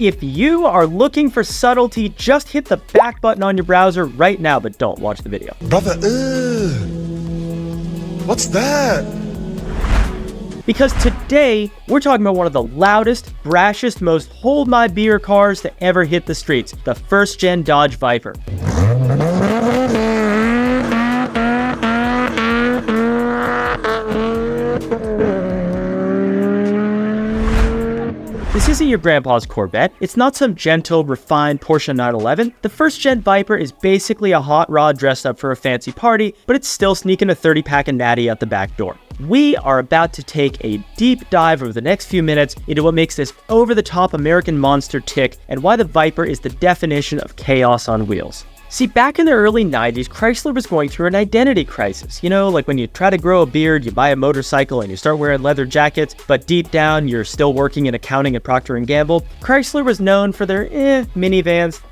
If you are looking for subtlety, just hit the back button on your browser right now, but don't watch the video. Brother, what's that? Because today, we're talking about one of the loudest, brashest, most hold my beer cars to ever hit the streets, the first gen Dodge Viper. This isn't your grandpa's Corvette. It's not some gentle, refined Porsche 911. The first-gen Viper is basically a hot rod dressed up for a fancy party, but it's still sneaking a 30-pack of natty out the back door. We are about to take a deep dive over the next few minutes into what makes this over-the-top American monster tick and why the Viper is the definition of chaos on wheels. See, back in the early 90s, Chrysler was going through an identity crisis. You know, like when you try to grow a beard, you buy a motorcycle and you start wearing leather jackets, but deep down, you're still working in accounting at Procter & Gamble. Chrysler was known for their minivans,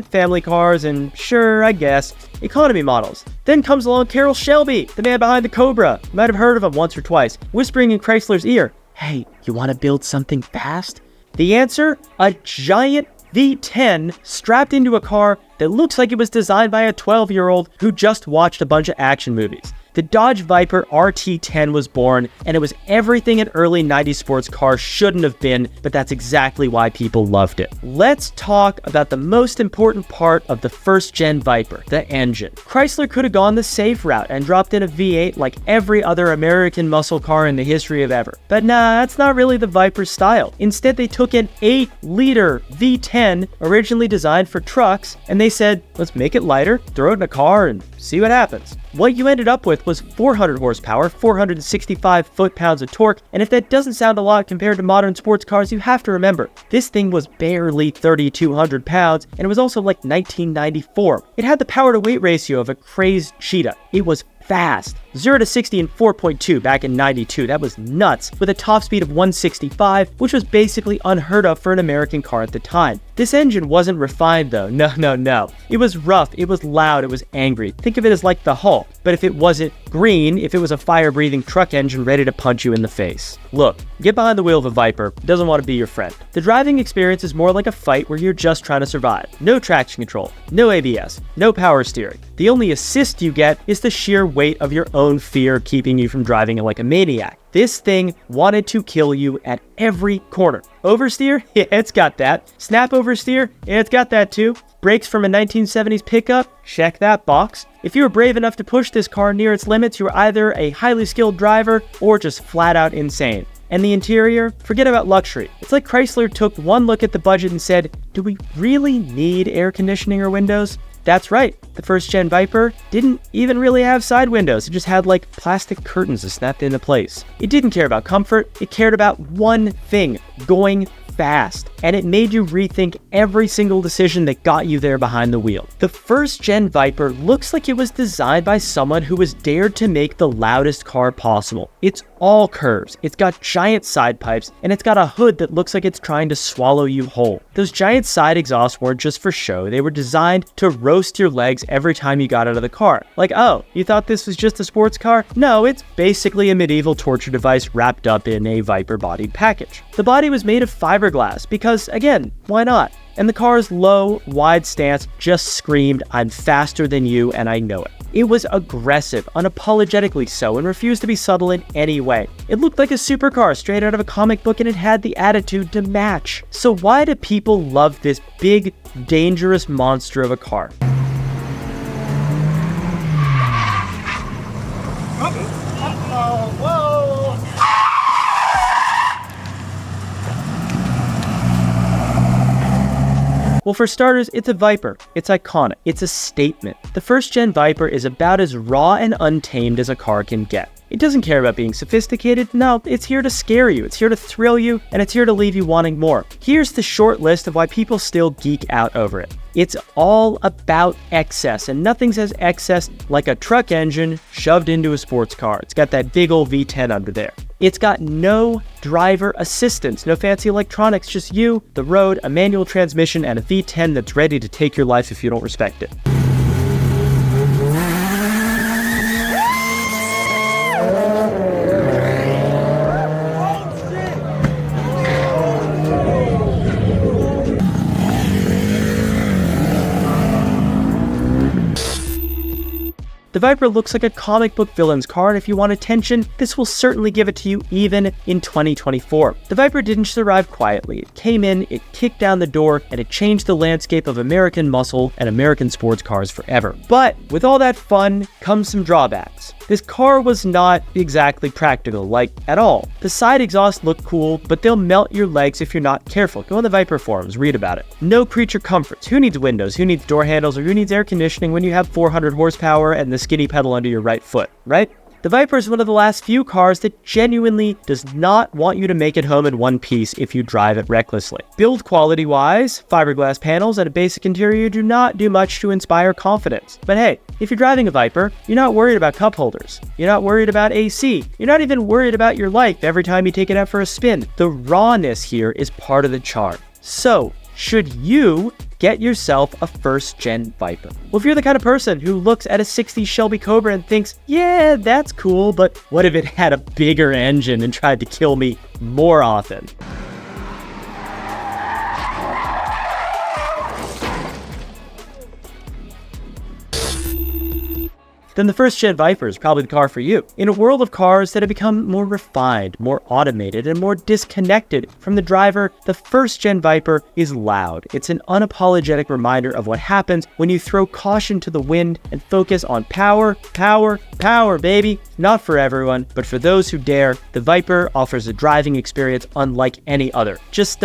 family cars, and sure, I guess, economy models. Then comes along Carroll Shelby, the man behind the Cobra. You might have heard of him once or twice, whispering in Chrysler's ear, "Hey, you want to build something fast?" The answer? A giant V10 strapped into a car that looks like it was designed by a 12-year-old who just watched a bunch of action movies. The Dodge Viper RT10 was born, and it was everything an early 90s sports car shouldn't have been, but that's exactly why people loved it. Let's talk about the most important part of the first-gen Viper, the engine. Chrysler could have gone the safe route and dropped in a V8 like every other American muscle car in the history of ever. But nah, that's not really the Viper's style. Instead, they took an 8-liter V10, originally designed for trucks, and they said, let's make it lighter, throw it in a car, and see what happens. What you ended up with was 400 horsepower, 465 foot-pounds of torque, and if that doesn't sound a lot compared to modern sports cars, you have to remember, this thing was barely 3,200 pounds, and it was also like 1994. It had the power-to-weight ratio of a crazed cheetah. It was fast. 0 to 60 in 4.2 back in 92. That was nuts, with a top speed of 165, which was basically unheard of for an American car at the time. This engine wasn't refined though. No. It was rough, it was loud, it was angry. Think of it as like the Hulk, but if it wasn't green, if it was a fire-breathing truck engine ready to punch you in the face. Look, get behind the wheel of a Viper, it doesn't want to be your friend. The driving experience is more like a fight where you're just trying to survive. No traction control, no ABS, no power steering. The only assist you get is the sheer weight of your own fear keeping you from driving like a maniac. This thing wanted to kill you at every corner. Oversteer? Yeah, it's got that. Snap oversteer? Yeah, it's got that too. Brakes from a 1970s pickup? Check that box. If you were brave enough to push this car near its limits, you were either a highly skilled driver or just flat out insane. And the interior? Forget about luxury. It's like Chrysler took one look at the budget and said, do we really need air conditioning or windows? That's right, the first-gen Viper didn't even really have side windows. It just had like plastic curtains that snapped into place. It didn't care about comfort, it cared about one thing, going fast. And it made you rethink every single decision that got you there behind the wheel. The first-gen Viper looks like it was designed by someone who was dared to make the loudest car possible. It's all curves, it's got giant side pipes, and it's got a hood that looks like it's trying to swallow you whole. Those giant side exhausts weren't just for show, they were designed to roast your legs every time you got out of the car. Like, oh, you thought this was just a sports car? No, it's basically a medieval torture device wrapped up in a Viper-bodied package. The body was made of fiberglass because, again, why not? And the car's low, wide stance just screamed, I'm faster than you and I know it. It was aggressive, unapologetically so, and refused to be subtle in any way. It looked like a supercar straight out of a comic book and it had the attitude to match. So why do people love this big, dangerous monster of a car? Well, for starters, it's a Viper. It's iconic. It's a statement. The first-gen Viper is about as raw and untamed as a car can get. It doesn't care about being sophisticated. No, it's here to scare you. It's here to thrill you, and it's here to leave you wanting more. Here's the short list of why people still geek out over it. It's all about excess, and nothing says excess like a truck engine shoved into a sports car. It's got that big old V10 under there. It's got no driver assistance, no fancy electronics, just you, the road, a manual transmission, and a V10 that's ready to take your life if you don't respect it. The Viper looks like a comic book villain's car, and if you want attention, this will certainly give it to you even in 2024. The Viper didn't just arrive quietly. It came in, it kicked down the door, and it changed the landscape of American muscle and American sports cars forever. But with all that fun comes some drawbacks. This car was not exactly practical, like at all. The side exhausts look cool, but they'll melt your legs if you're not careful. Go on the Viper forums, read about it. No creature comforts. Who needs windows? Who needs door handles? Or who needs air conditioning when you have 400 horsepower and the skinny pedal under your right foot, right? The Viper is one of the last few cars that genuinely does not want you to make it home in one piece if you drive it recklessly. Build quality-wise, fiberglass panels and a basic interior do not do much to inspire confidence. But hey, if you're driving a Viper, you're not worried about cup holders. You're not worried about AC. You're not even worried about your life every time you take it out for a spin. The rawness here is part of the charm. So, should you get yourself a first-gen Viper? Well, if you're the kind of person who looks at a 60s Shelby Cobra and thinks, yeah, that's cool, but what if it had a bigger engine and tried to kill me more often? Then the first-gen Viper is probably the car for you. In a world of cars that have become more refined, more automated, and more disconnected from the driver, the first-gen Viper is loud. It's an unapologetic reminder of what happens when you throw caution to the wind and focus on power, power, power, baby. Not for everyone, but for those who dare, the Viper offers a driving experience unlike any other. Just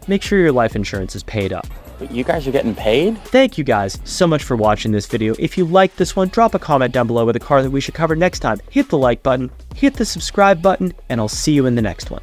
make sure your life insurance is paid up. But you guys are getting paid? Thank you guys so much for watching this video. If you liked this one, drop a comment down below with a car that we should cover next time. Hit the like button, hit the subscribe button, and I'll see you in the next one.